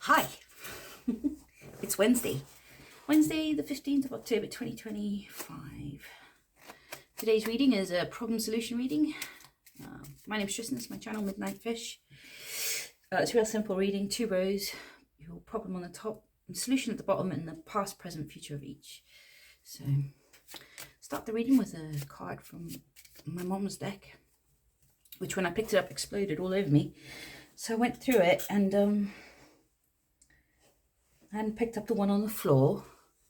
Hi, it's Wednesday the 15th of October 2025. Today's reading is a problem solution reading. My name is Tristan, it's my channel Midnight Fish. It's a real simple reading, 2 rows, your problem on the top and solution at the bottom, and the past, present, future of each. So start the reading with a card from my mom's deck, which when I picked it up exploded all over me. So I went through it and picked up the one on the floor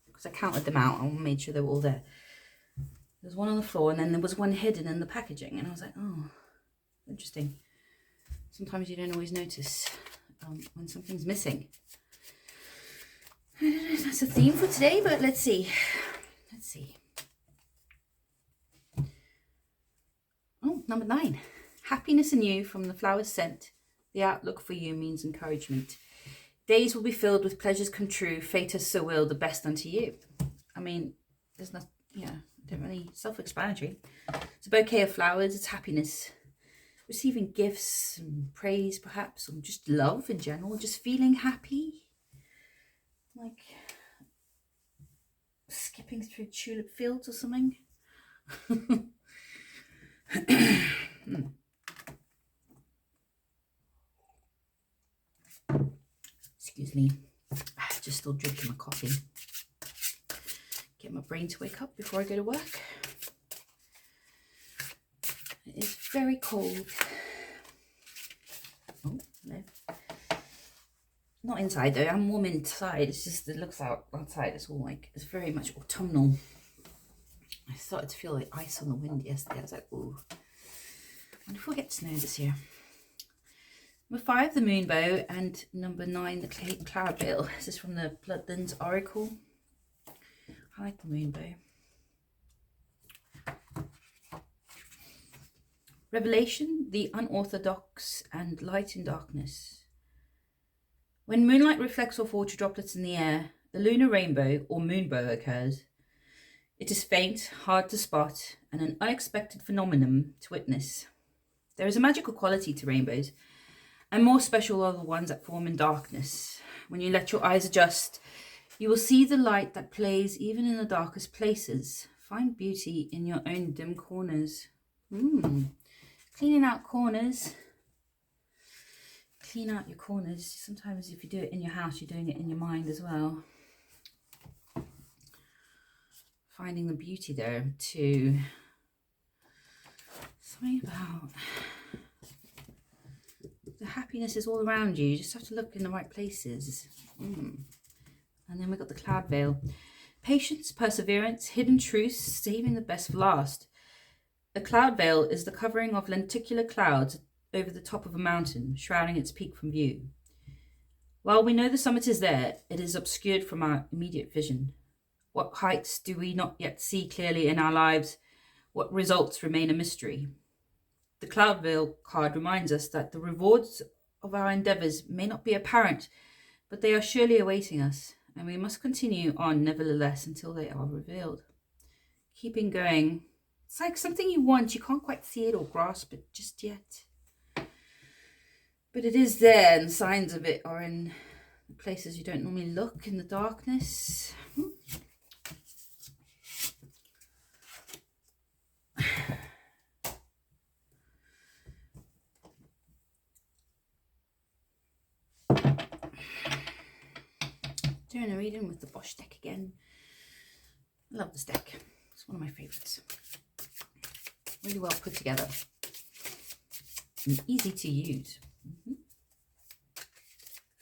because I counted them out and made sure they were all there. There's one on the floor, and then there was one hidden in the packaging, and I was like, oh, interesting. Sometimes you don't always notice when something's missing. I don't know if that's a theme for today, but let's see. Oh, number 9. Happiness in you from the flower's scent. The outlook for you means encouragement. Days will be filled with pleasures come true. Fate has so willed the best unto you. I mean, there's not, don't really self-explanatory. It's a bouquet of flowers. It's happiness. Receiving gifts and praise, perhaps, or just love in general. Just feeling happy. Like skipping through tulip fields or something. Excuse me, just still drinking my coffee. Get my brain to wake up before I go to work. It is very cold. Oh, no. Not inside though, I'm warm inside. It's just, it looks outside, it's all like, it's very much autumnal. I started to feel like ice on the wind yesterday. I was like, ooh, I wonder if we'll get snow this year. Number 5, the Moonbow, and number 9, the Cloudveil. This is from the Bloodlands Oracle. I like the Moonbow. Revelation, the unorthodox, and light in darkness. When moonlight reflects off water droplets in the air, a lunar rainbow or moonbow occurs. It is faint, hard to spot, and an unexpected phenomenon to witness. There is a magical quality to rainbows, and more special are the ones that form in darkness. When you let your eyes adjust, you will see the light that plays even in the darkest places. Find beauty in your own dim corners. Cleaning out corners. Clean out your corners. Sometimes if you do it in your house, you're doing it in your mind as well. Finding the beauty there too. Something about the happiness is all around you. You just have to look in the right places. And then we've got the Cloudveil. Patience, perseverance, hidden truths, saving the best for last. A Cloudveil is the covering of lenticular clouds over the top of a mountain, shrouding its peak from view. While we know the summit is there, it is obscured from our immediate vision. What heights do we not yet see clearly in our lives? What results remain a mystery? The Cloudveil card reminds us that the rewards of our endeavours may not be apparent, but they are surely awaiting us, and we must continue on nevertheless until they are revealed. Keeping going. It's like something you want, you can't quite see it or grasp it just yet. But it is there, and signs of it are in places you don't normally look, in the darkness. Doing a reading with the Bosch deck again. I love this deck. It's one of my favourites. Really well put together. And easy to use.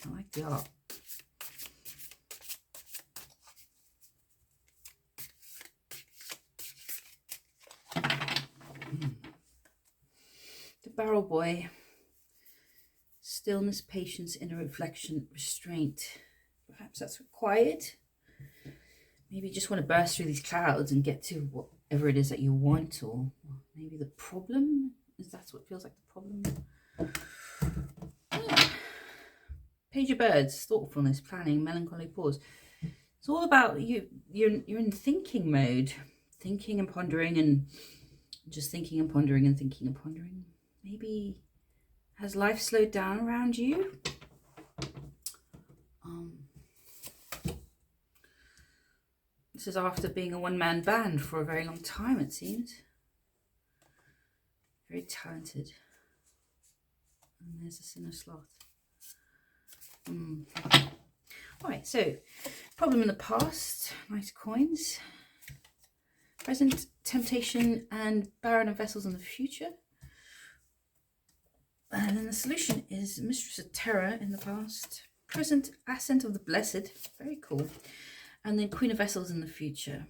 I like the art. The Barrel Boy. Stillness, patience, inner reflection, restraint. Perhaps that's required. Maybe you just want to burst through these clouds and get to whatever it is that you want, or maybe the problem. Is that what feels like the problem? Yeah. Page of Birds, thoughtfulness, planning, melancholy pause. It's all about you. You're in thinking mode, thinking and pondering, and just thinking and pondering and thinking and pondering. Maybe has life slowed down around you? This is after being a one-man band for a very long time, it seems. Very talented. And there's a Sinner Sloth. Alright, so problem in the past, Knight of Coins. Present, temptation and Baron of Vessels in the future. And then the solution is Mistress of Terror in the past. Present, Ascent of the Blessed. Very cool. And then Queen of Vessels in the future.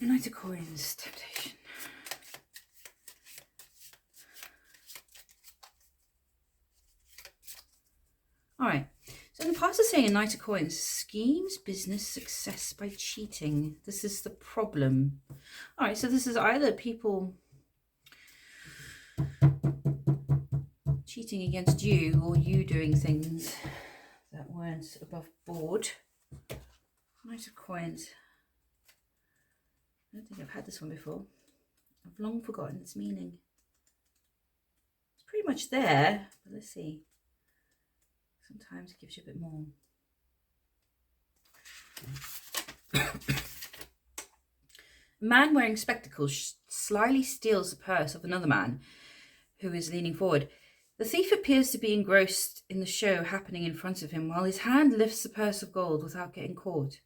Knight of Coins, temptation. Alright, so in the past is saying a Knight of Coins, schemes, business, success by cheating. This is the problem. Alright, so this is either people cheating against you or you doing things that weren't above board. Knight of Coins. I don't think I've had this one before. I've long forgotten its meaning. It's pretty much there, but let's see. Sometimes it gives you a bit more. A man wearing spectacles slyly steals the purse of another man who is leaning forward. The thief appears to be engrossed in the show happening in front of him while his hand lifts the purse of gold without getting caught.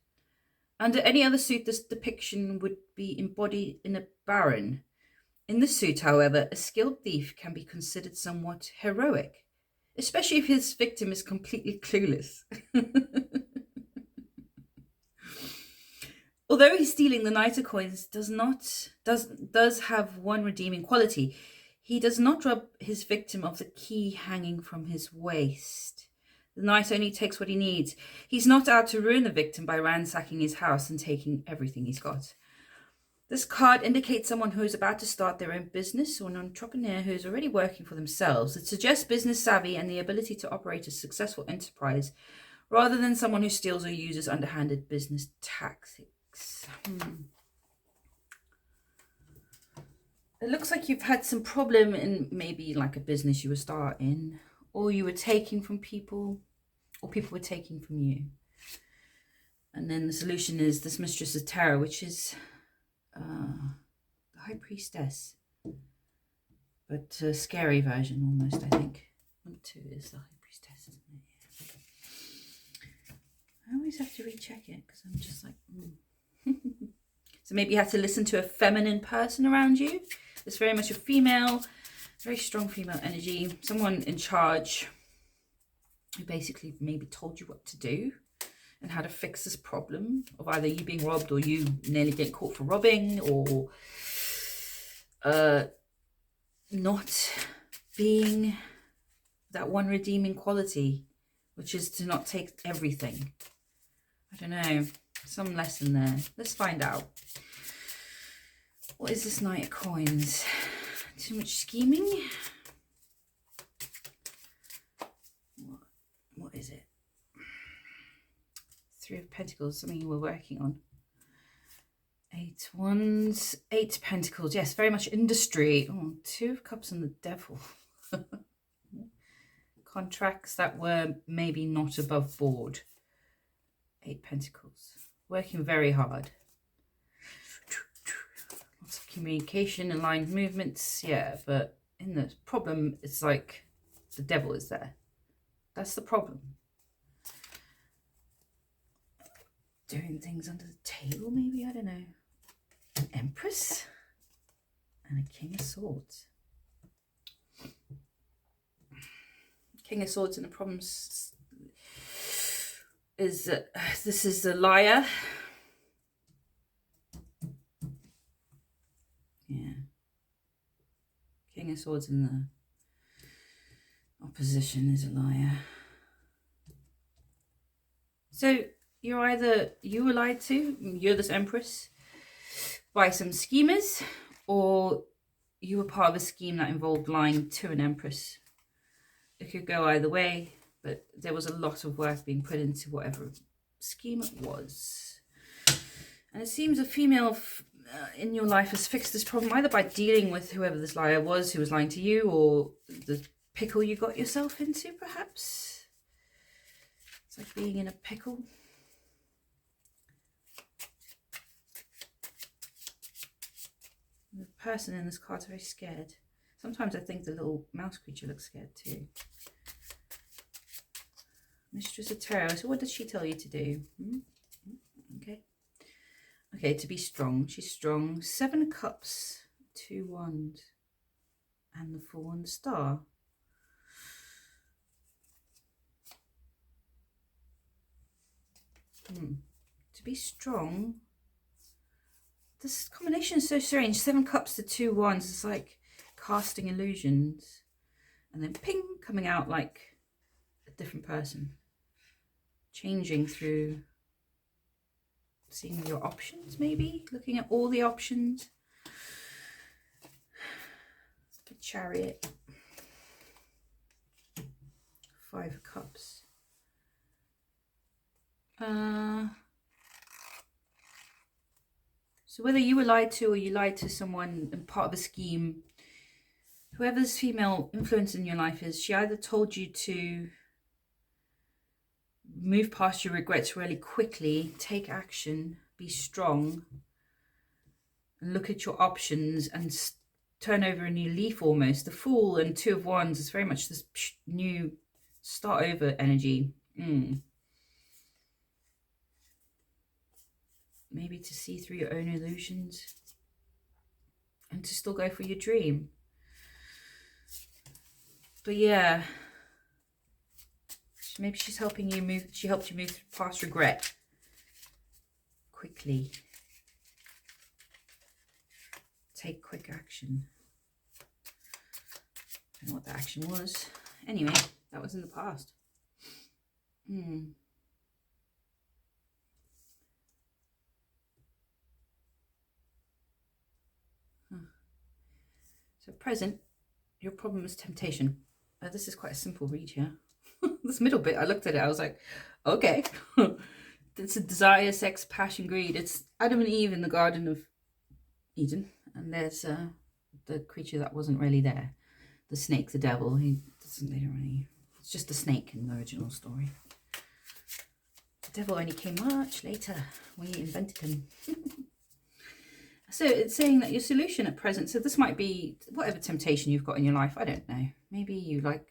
Under any other suit, this depiction would be embodied in a baron. In this suit, however, a skilled thief can be considered somewhat heroic, especially if his victim is completely clueless. Although he's stealing the Knight of Coins does have one redeeming quality. He does not rob his victim of the key hanging from his waist. The knight only takes what he needs. He's not out to ruin the victim by ransacking his house and taking everything he's got. This card indicates someone who is about to start their own business or an entrepreneur who is already working for themselves. It suggests business savvy and the ability to operate a successful enterprise rather than someone who steals or uses underhanded business tactics. It looks like you've had some problem in maybe like a business you were starting, or you were taking from people, or people were taking from you. And then the solution is this Mistress of Terror, which is the High Priestess, but a scary version almost, I think. 1, 2 is the High Priestess, isn't it? I always have to recheck it because I'm just like, So maybe you have to listen to a feminine person around you. It's very much a female, very strong female energy. Someone in charge who basically maybe told you what to do and how to fix this problem of either you being robbed or you nearly getting caught for robbing, or not being that one redeeming quality, which is to not take everything. I don't know, some lesson there. Let's find out. What is this Knight of Coins? Too much scheming? What is it? 3 of Pentacles, something you were working on. 8 Wands, 8 Pentacles. Yes, very much industry. Oh, 2 of Cups and the Devil. Contracts that were maybe not above board. 8 Pentacles. Working very hard. Lots of communication, aligned movements. Yeah, but in the problem, it's like the devil is there. That's the problem. Doing things under the table, maybe? I don't know. An Empress and a King of Swords. King of Swords and the problems is this is a liar. Yeah. King of Swords in the opposition is a liar. So you're either, you were lied to, you're this Empress, by some schemers, or you were part of a scheme that involved lying to an Empress. It could go either way, but there was a lot of work being put into whatever scheme it was. And it seems a female in your life has fixed this problem either by dealing with whoever this liar was who was lying to you, or the pickle you got yourself into, perhaps. It's like being in a pickle. The person in this card's very scared. Sometimes I think the little mouse creature looks scared too. Mistress of Tarot. So what does she tell you to do? Okay. Okay, to be strong. She's strong. 7 of Cups, 2 Wands, and the Fool and the Star. To be strong. This combination is so strange. 7 Cups to 2 Wands. It's like casting illusions. And then ping, coming out like a different person. Changing through seeing your options, maybe. Looking at all the options. The Chariot. 5 of Cups. So whether you were lied to or you lied to someone and part of a scheme, whoever's female influence in your life is, she either told you to move past your regrets really quickly, take action, be strong, and look at your options and turn over a new leaf almost. The Fool and 2 of Wands is very much this new start over energy. Maybe to see through your own illusions and to still go for your dream. But yeah, maybe she's helping you move. She helped you move past regret quickly. Take quick action. I don't know what the action was. Anyway, that was in the past. So present, your problem is temptation. This is quite a simple read here. This middle bit, I looked at it, I was like, okay. It's a desire, sex, passion, greed. It's Adam and Eve in the Garden of Eden. And there's the creature that wasn't really there. The snake, the devil. They don't really... It's just a snake in the original story. The devil only came much later. We invented him. So it's saying that your solution at present, so this might be whatever temptation you've got in your life. I don't know. Maybe you like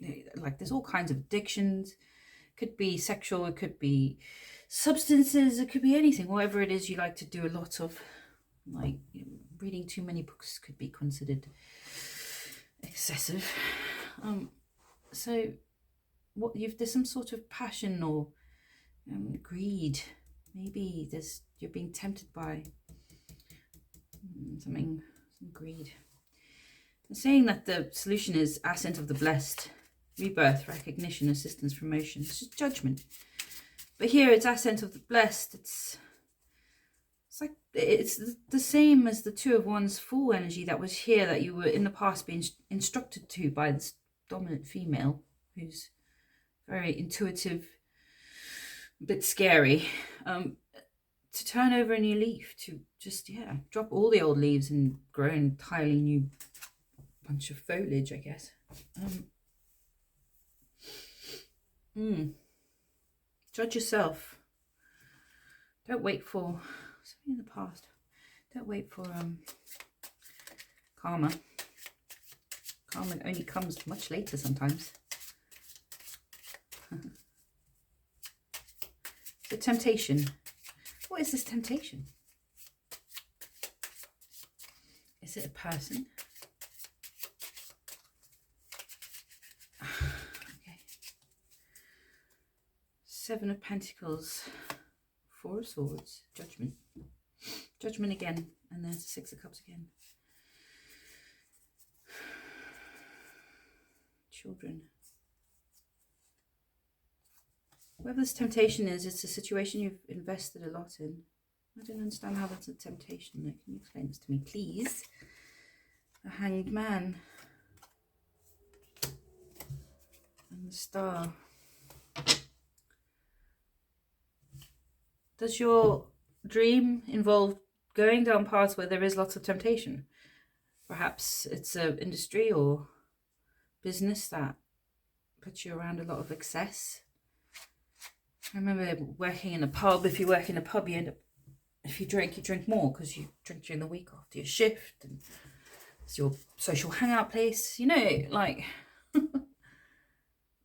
there's all kinds of addictions. It could be sexual, it could be substances, it could be anything. Whatever it is you like to do a lot of, like reading too many books could be considered excessive. So there's some sort of passion or greed. Maybe you're being tempted by some greed. I'm saying that the solution is ascent of the blessed, rebirth, recognition, assistance, promotion. It's just judgment. But here it's ascent of the blessed. It's like it's the same as the 2 of Wands Fool energy that was here, that you were in the past being instructed to by this dominant female who's very intuitive, a bit scary. To turn over a new leaf, to just, drop all the old leaves and grow an entirely new bunch of foliage, I guess. Judge yourself. Don't wait for something in the past. Don't wait for karma. Karma only comes much later sometimes. The temptation. What is this temptation? Is it a person? Okay. 7 of Pentacles, 4 of Swords, Judgment. Judgment again, and there's the 6 of Cups again. Children. Whatever this temptation is, it's a situation you've invested a lot in. I don't understand how that's a temptation. Can you explain this to me, please? The Hanged Man. And the Star. Does your dream involve going down paths where there is lots of temptation? Perhaps it's an industry or business that puts you around a lot of excess. I remember working in a pub. If you work in a pub, you end up, if you drink more because you drink during the week after your shift, and it's your social hangout place. You know, like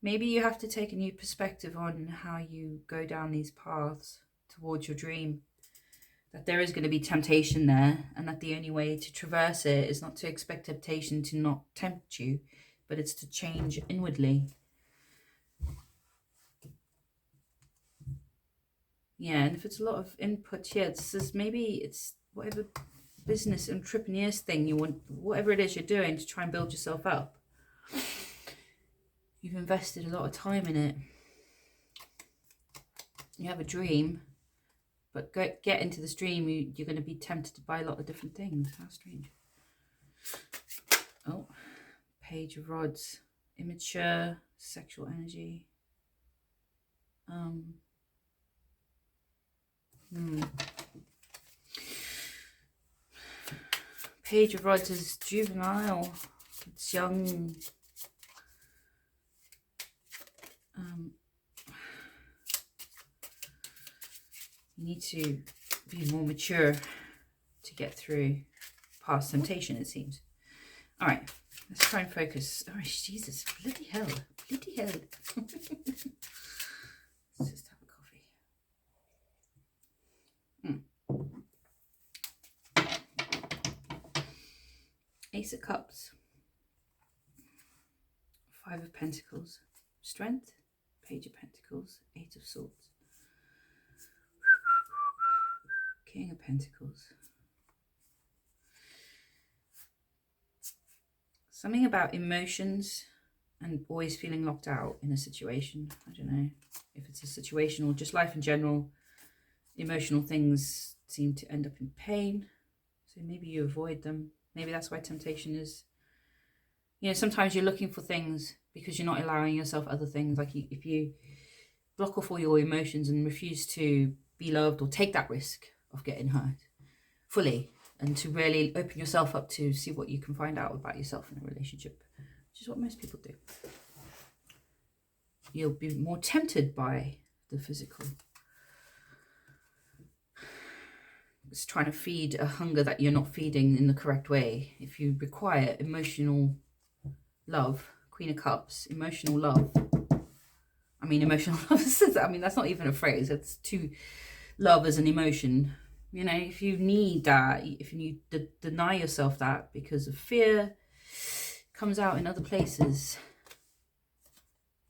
maybe you have to take a new perspective on how you go down these paths towards your dream. That there is going to be temptation there, and that the only way to traverse it is not to expect temptation to not tempt you, but it's to change inwardly. Yeah, and if it's a lot of input, yeah, it's whatever business entrepreneurs thing you want, whatever it is you're doing to try and build yourself up. You've invested a lot of time in it. You have a dream, but get into this dream, you're going to be tempted to buy a lot of different things. How strange. Oh, Page of Rods. Immature sexual energy. Page of Rods is juvenile. It's young. You need to be more mature to get through past temptation, it seems. All right, let's try and focus. Oh, Jesus, bloody hell. Bloody hell. Let's just have a coffee. Ace of Cups. 5 of Pentacles. Strength. Page of Pentacles. 8 of Swords. King of Pentacles. Something about emotions and always feeling locked out in a situation. I don't know if it's a situation or just life in general. Emotional things seem to end up in pain. So maybe you avoid them. Maybe that's why temptation is, you know, sometimes you're looking for things because you're not allowing yourself other things. Like if you block off all your emotions and refuse to be loved or take that risk of getting hurt fully, and to really open yourself up to see what you can find out about yourself in a relationship, which is what most people do. You'll be more tempted by the physical. It's trying to feed a hunger that you're not feeding in the correct way. If you require emotional love, Queen of Cups, emotional love. I mean, emotional love, I mean, that's not even a phrase. It's to love as an emotion. You know, if you need that, if you deny yourself that because of fear, it comes out in other places.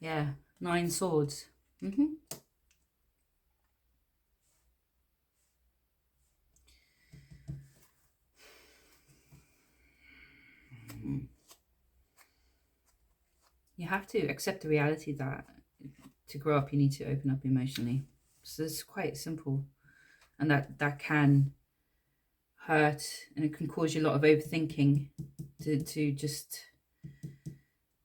Yeah, 9 Swords. You have to accept the reality that to grow up, you need to open up emotionally. So it's quite simple. And that can hurt, and it can cause you a lot of overthinking to just,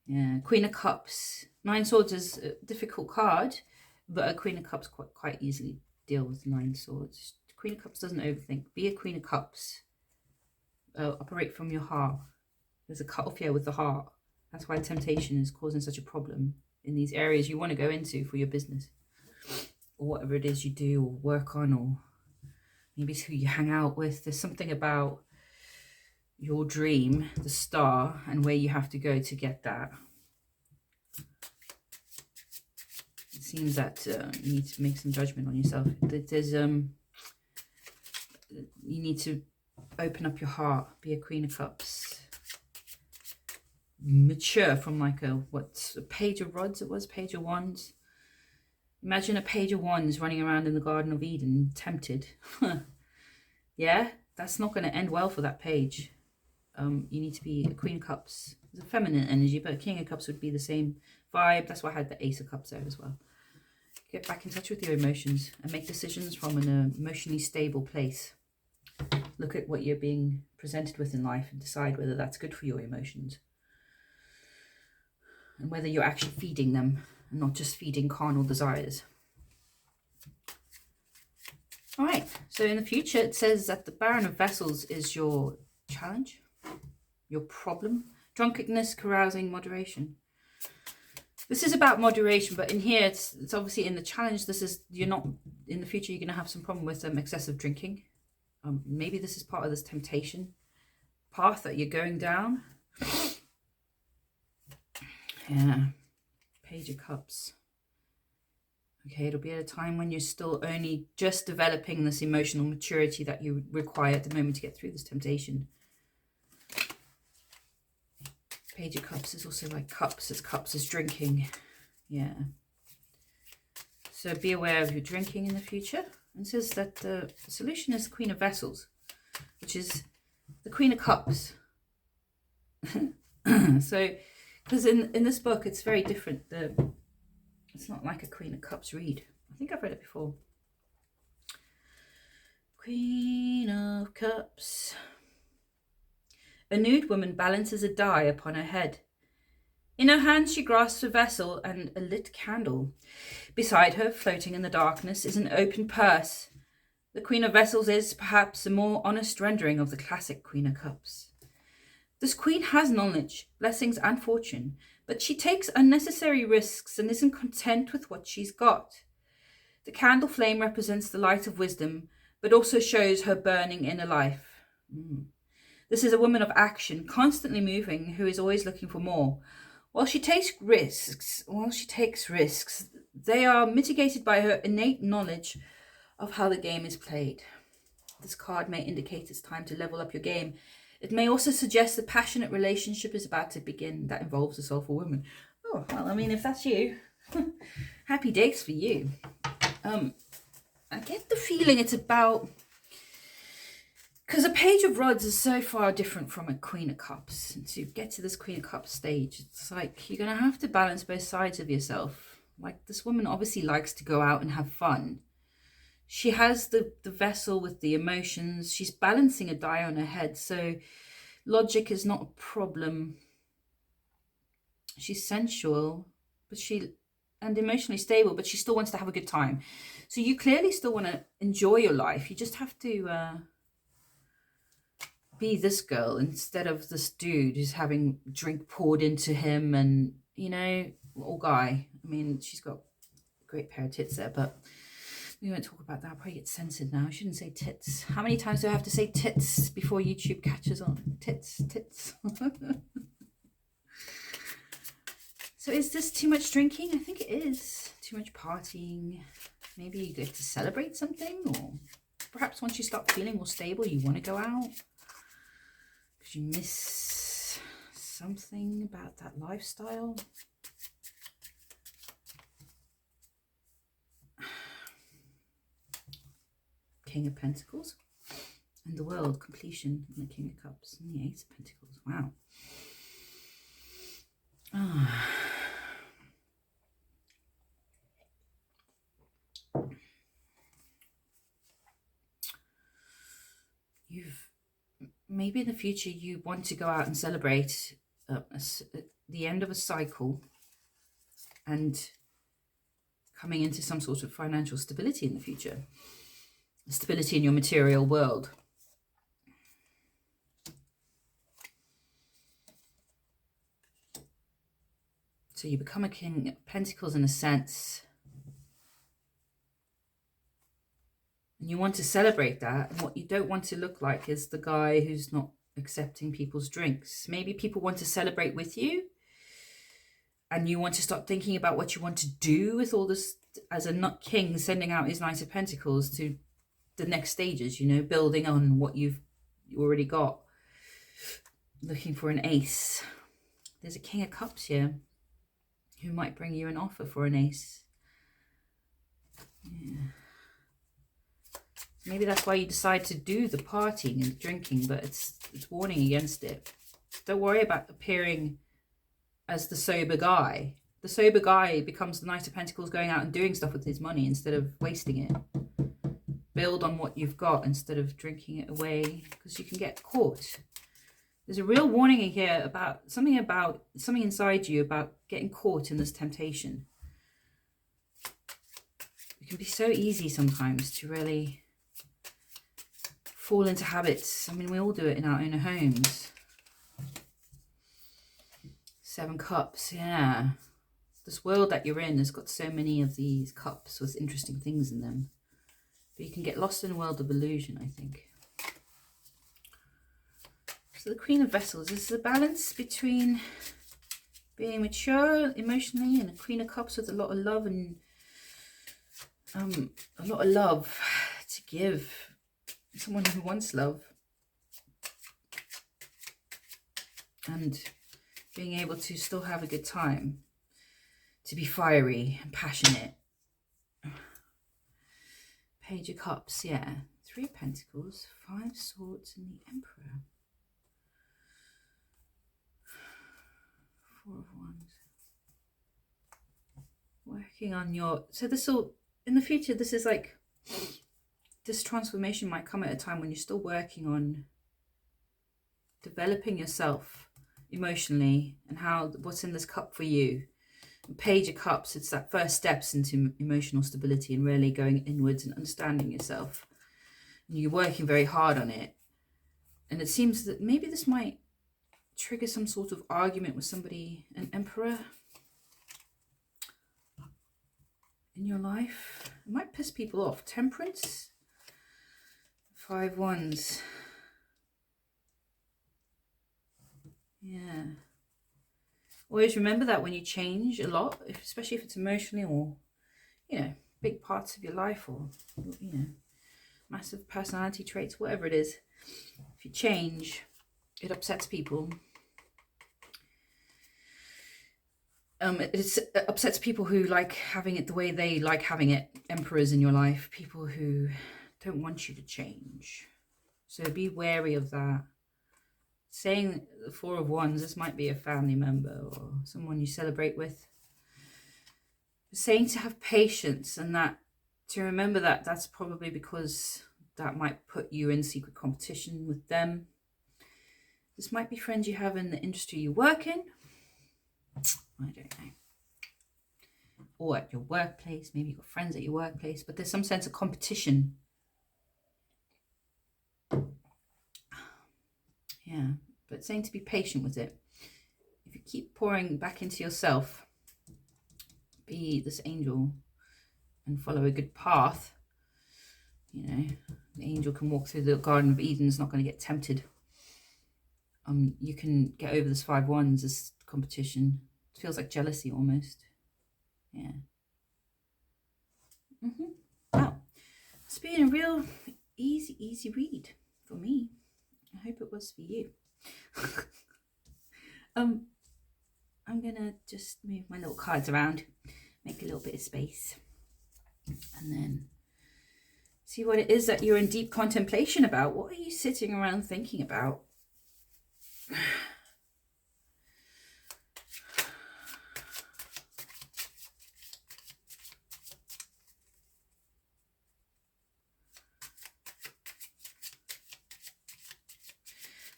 yeah. Queen of Cups. 9 Swords is a difficult card, but a Queen of Cups quite easily deal with 9 Swords. Queen of Cups doesn't overthink. Be a Queen of Cups. Operate from your heart. There's a cut off here with the heart. That's why temptation is causing such a problem in these areas you want to go into for your business, or whatever it is you do or work on, or maybe it's who you hang out with. There's something about your dream, the star, and where you have to go to get that. It seems that you need to make some judgment on yourself. There's you need to open up your heart, be a Queen of Cups. Mature from like a Page of Rods it was, Page of Wands. Imagine a Page of Wands running around in the Garden of Eden, tempted. Yeah, that's not going to end well for that page. You need to be a Queen of Cups. It's a feminine energy, but a King of Cups would be the same vibe. That's why I had the Ace of Cups there as well. Get back in touch with your emotions and make decisions from an emotionally stable place. Look at what you're being presented with in life and decide whether that's good for your emotions. And whether you're actually feeding them and not just feeding carnal desires. All right, so in the future, it says that the Baron of Vessels is your challenge, your problem. Drunkenness, carousing, moderation. This is about moderation, but in here, it's obviously in the challenge. This is, you're not, in the future, you're going to have some problem with excessive drinking. Maybe this is part of this temptation path that you're going down. Yeah. Page of Cups. Okay, it'll be at a time when you're still only just developing this emotional maturity that you require at the moment to get through this temptation. Page of Cups is also like cups as drinking. Yeah. So be aware of your drinking in the future. And it says that the solution is Queen of Vessels, which is the Queen of Cups. So, because in this book, it's very different. It's not like a Queen of Cups read. I think I've read it before. Queen of Cups. A nude woman balances a die upon her head. In her hand she grasps a vessel and a lit candle. Beside her, floating in the darkness, is an open purse. The Queen of Vessels is, perhaps, a more honest rendering of the classic Queen of Cups. This queen has knowledge, blessings and fortune, but she takes unnecessary risks and isn't content with what she's got. The candle flame represents the light of wisdom, but also shows her burning inner life. This is a woman of action, constantly moving, who is always looking for more. While she takes risks, they are mitigated by her innate knowledge of how the game is played. This card may indicate it's time to level up your game. It may also suggest a passionate relationship is about to begin that involves a soulful woman. Oh, well, I mean, if that's you, happy days for you. I get the feeling it's about... Because a Page of Rods is so far different from a Queen of Cups. And to get to this Queen of Cups stage, it's like you're going to have to balance both sides of yourself. Like, this woman obviously likes to go out and have fun. She has the vessel with the emotions. She's balancing a die on her head. So logic is not a problem. She's sensual, and emotionally stable, but she still wants to have a good time. So you clearly still want to enjoy your life. You just have to... be this girl instead of this dude who's having drink poured into him and, you know, or guy. I mean, she's got a great pair of tits there, but we won't talk about that. I'll probably get censored now. I shouldn't say tits. How many times do I have to say tits before YouTube catches on? Tits. So is this too much drinking? I think it is. Too much partying. Maybe you get to celebrate something, or perhaps once you start feeling more stable, you want to go out. You miss something about that lifestyle. King of Pentacles and the World, completion, and the King of Cups and the Ace of Pentacles. Wow. Maybe in the future you want to go out and celebrate the end of a cycle and coming into some sort of financial stability in the future. Stability in your material world. So you become a King of Pentacles in a sense. And you want to celebrate that. And what you don't want to look like is the guy who's not accepting people's drinks. Maybe people want to celebrate with you. And you want to start thinking about what you want to do with all this as a nut king sending out his Knight of Pentacles to the next stages, you know, building on what you've already got. Looking for an ace. There's a King of Cups here who might bring you an offer for an ace. Yeah. Maybe that's why you decide to do the partying and drinking, but it's warning against it. Don't worry about appearing as the sober guy. The sober guy becomes the Knight of Pentacles going out and doing stuff with his money instead of wasting it. Build on what you've got instead of drinking it away, because you can get caught. There's a real warning in here about something inside you about getting caught in this temptation. It can be so easy sometimes to really fall into habits. I mean, we all do it in our own homes. Seven Cups, yeah. This world that you're in has got so many of these cups with interesting things in them. But you can get lost in a world of illusion, I think. So the Queen of Vessels is the balance between being mature emotionally and a Queen of Cups with a lot of love and a lot of love to give someone who wants love, and being able to still have a good time, to be fiery and passionate. Page of Cups, yeah. Three of Pentacles, Five Swords, and the Emperor. Four of Wands. Working on your... So this will... In the future, this is like... This transformation might come at a time when you're still working on developing yourself emotionally and what's in this cup for you. Page of Cups, it's that first steps into emotional stability and really going inwards and understanding yourself. And you're working very hard on it. And it seems that maybe this might trigger some sort of argument with somebody, an Emperor in your life. It might piss people off. Temperance. Five Wands. Yeah. Always remember that when you change a lot, especially if it's emotionally or, you know, big parts of your life or, you know, massive personality traits, whatever it is. If you change, it upsets people. It upsets people who like having it the way they like having it. Emperors in your life, people who don't want you to change. So be wary of that. Saying the Four of Wands, this might be a family member or someone you celebrate with. Saying to have patience, and that to remember that that's probably because that might put you in secret competition with them. This might be friends you have in the industry you work in. I don't know. Or at your workplace. Maybe you've got friends at your workplace, but there's some sense of competition. Yeah, but saying to be patient with it. If you keep pouring back into yourself, be this angel and follow a good path, you know, the angel can walk through the Garden of Eden, is not going to get tempted. You can get over this Five Wands, this competition. It feels like jealousy almost. Yeah. Wow. It's been a real easy read for me. I hope it was for you. I'm gonna just move my little cards around, make a little bit of space, and then see what it is that you're in deep contemplation about. What are you sitting around thinking about?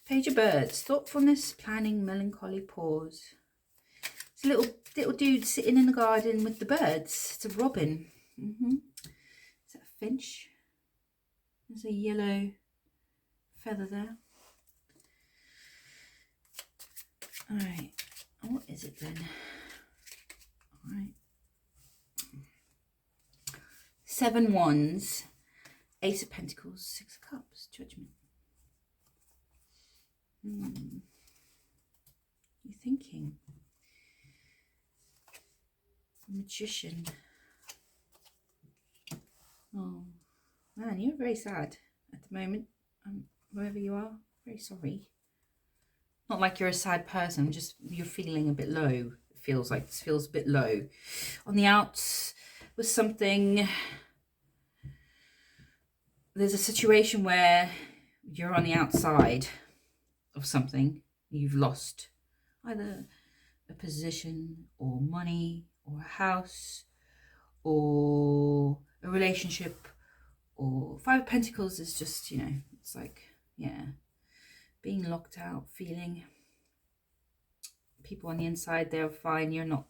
Page of Birds, thoughtfulness, planning, melancholy, pause. It's a little dude sitting in the garden with the birds. It's a robin. Is that a finch? There's a yellow feather there. All right, what is it then? All right. Seven Wands, Ace of Pentacles, Six of Cups, Judgment. You're thinking. Magician. Oh, man, you're very sad at the moment. Wherever you are, very sorry. Not like you're a sad person, just you're feeling a bit low. It feels like this feels a bit low. On the outs with something. There's a situation where you're on the outside of something. You've lost either a position or money or a house or a relationship, or Five of Pentacles is just, you know, it's like, yeah, being locked out, feeling people on the inside, they're fine, you're not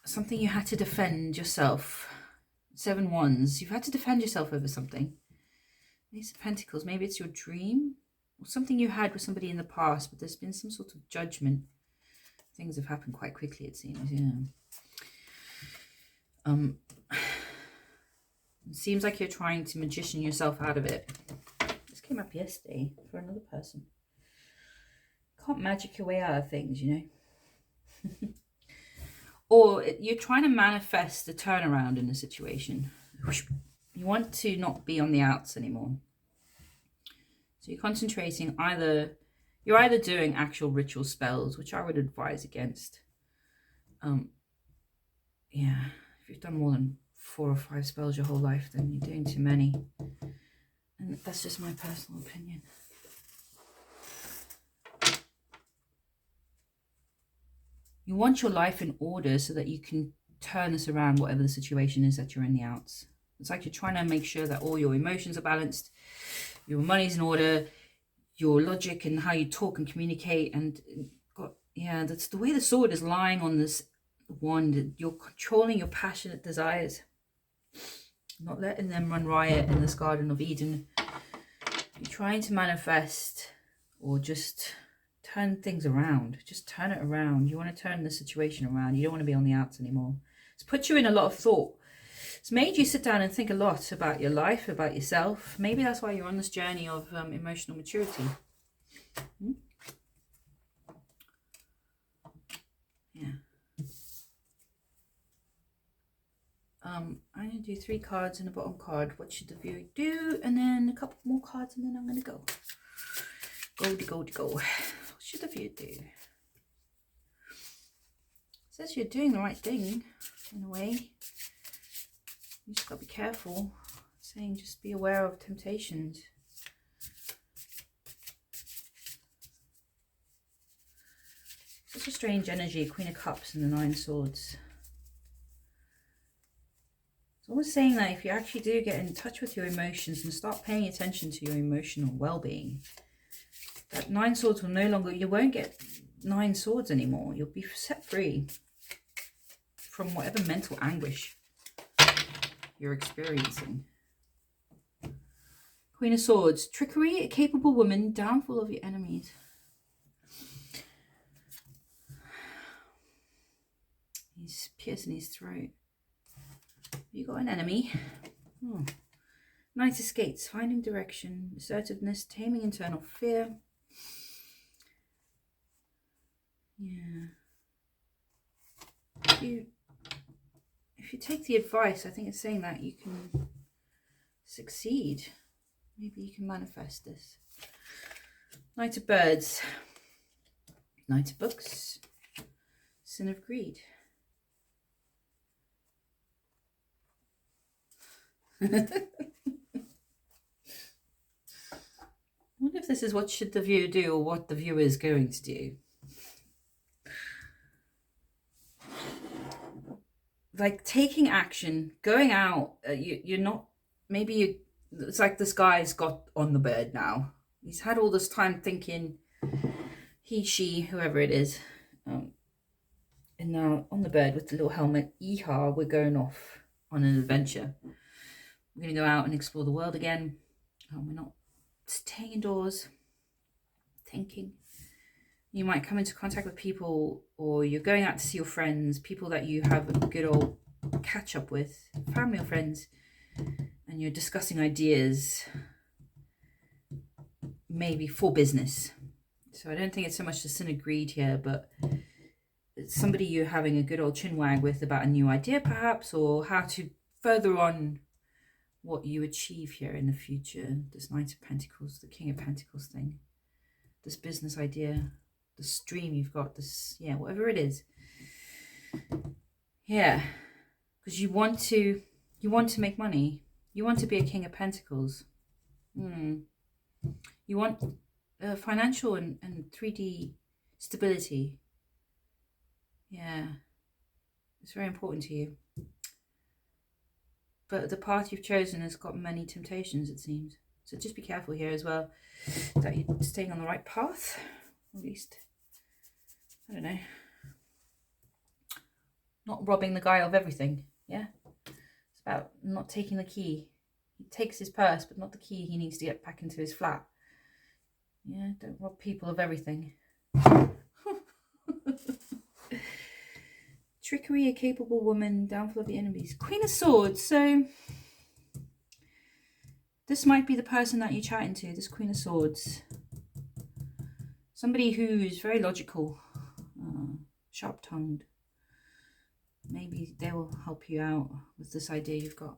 something you had to defend yourself. Seven Wands, you've had to defend yourself over something. Ace of Pentacles, maybe it's your dream, something you had with somebody in the past, but there's been some sort of judgment. Things have happened quite quickly, it seems. Yeah. It seems like you're trying to magician yourself out of it. This came up yesterday for another person. Can't magic your way out of things, you know. Or you're trying to manifest a turnaround in a situation. You want to not be on the outs anymore. So you're concentrating you're either doing actual ritual spells, which I would advise against. Yeah, if you've done more than 4 or 5 spells your whole life, then you're doing too many. And that's just my personal opinion. You want your life in order so that you can turn this around, whatever the situation is that you're in the outs. It's like you're trying to make sure that all your emotions are balanced, your money's in order, your logic and how you talk and communicate. And that's the way the sword is lying on this wand. You're controlling your passionate desires, not letting them run riot in this Garden of Eden. You're trying to manifest or just turn things around. Just turn it around. You want to turn the situation around. You don't want to be on the outs anymore. It's put you in a lot of thought. It's made you sit down and think a lot about your life, about yourself. Maybe that's why you're on this journey of emotional maturity. Yeah. I'm going to do 3 cards and a bottom card. What should the viewer do? And then a couple more cards and then I'm going to go. Go. What should the viewer do? It says you're doing the right thing in a way. You just got to be careful. It's saying just be aware of temptations. Such a strange energy. Queen of Cups and the 9 Swords. It's almost saying that if you actually do get in touch with your emotions and start paying attention to your emotional well-being, that 9 Swords will no longer, you won't get 9 Swords anymore. You'll be set free from whatever mental anguish you're experiencing. Queen of Swords. Trickery, a capable woman, downfall of your enemies. He's piercing his throat. You got an enemy. Knight of Skates, finding direction, assertiveness, taming internal fear. Yeah. If you take the advice, I think it's saying that you can succeed. Maybe you can manifest this. Knight of Birds. Knight of Books. Sin of Greed. I wonder if this is what should the viewer do or what the viewer is going to do. Like taking action, going out, you're not, it's like this guy's got on the bird now. He's had all this time thinking, he, she, whoever it is, and now on the bird with the little helmet, yeehaw, we're going off on an adventure. We're going to go out and explore the world again. We're not staying indoors, thinking. You might come into contact with people, or you're going out to see your friends, people that you have a good old catch up with, family or friends, and you're discussing ideas, maybe for business. So I don't think it's so much the sin of greed here, but it's somebody you're having a good old chinwag with about a new idea perhaps, or how to further on what you achieve here in the future. This Knight of Pentacles, the King of Pentacles thing, this business idea, this dream you've got, this, whatever it is. Yeah, because you want to make money. You want to be a King of Pentacles. You want financial and 3D stability. Yeah, it's very important to you. But the path you've chosen has got many temptations, it seems. So just be careful here as well, that you're staying on the right path, at least. I don't know. Not robbing the guy of everything, yeah? It's about not taking the key. He takes his purse, but not the key he needs to get back into his flat. Yeah, don't rob people of everything. Trickery, a capable woman, downfall of the enemies. Queen of Swords. So this might be the person that you're chatting to, this Queen of Swords. Somebody who's very logical, sharp-tongued. Maybe they will help you out with this idea you've got.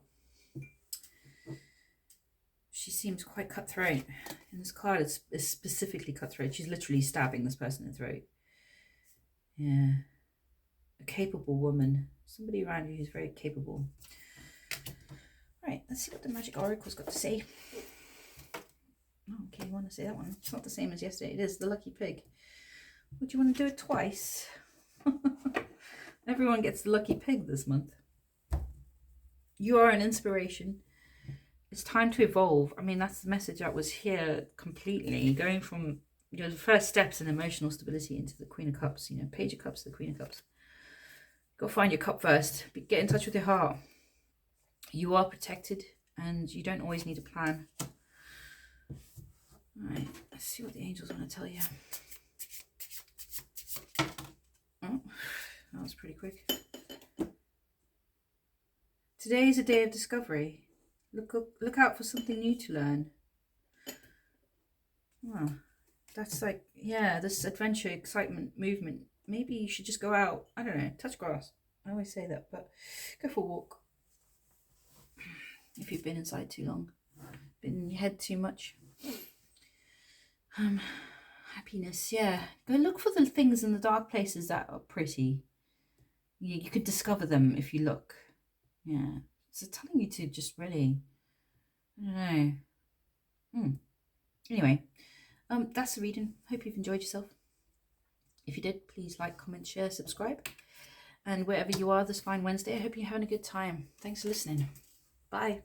She seems quite cutthroat. And this card is specifically cutthroat. She's literally stabbing this person in the throat. Yeah. A capable woman. Somebody around you who's very capable. Right, let's see what the Magic Oracle's got to say. Oh, okay, you want to say that one? It's not the same as yesterday. It is the Lucky Pig. Would you want to do it twice? Everyone gets the Lucky Pig this month. You are an inspiration. It's time to evolve. I mean, that's the message that was here completely. Going from your first steps in emotional stability into the Queen of Cups. Page of Cups to the Queen of Cups. Go find your cup first. Get in touch with your heart. You are protected and you don't always need a plan. Alright, let's see what the angels want to tell you. Oh, that was pretty quick. Today is a day of discovery. Look out for something new to learn. Wow, that's like, yeah, this adventure, excitement, movement. Maybe you should just go out, I don't know, touch grass. I always say that, but go for a walk. If you've been inside too long, been in your head too much. Happiness, yeah. Go look for the things in the dark places that are pretty. You could discover them if you look. Yeah. So telling you to just really, I don't know. Anyway, that's the reading. Hope you've enjoyed yourself. If you did, please like, comment, share, subscribe. And wherever you are this fine Wednesday, I hope you're having a good time. Thanks for listening. Bye.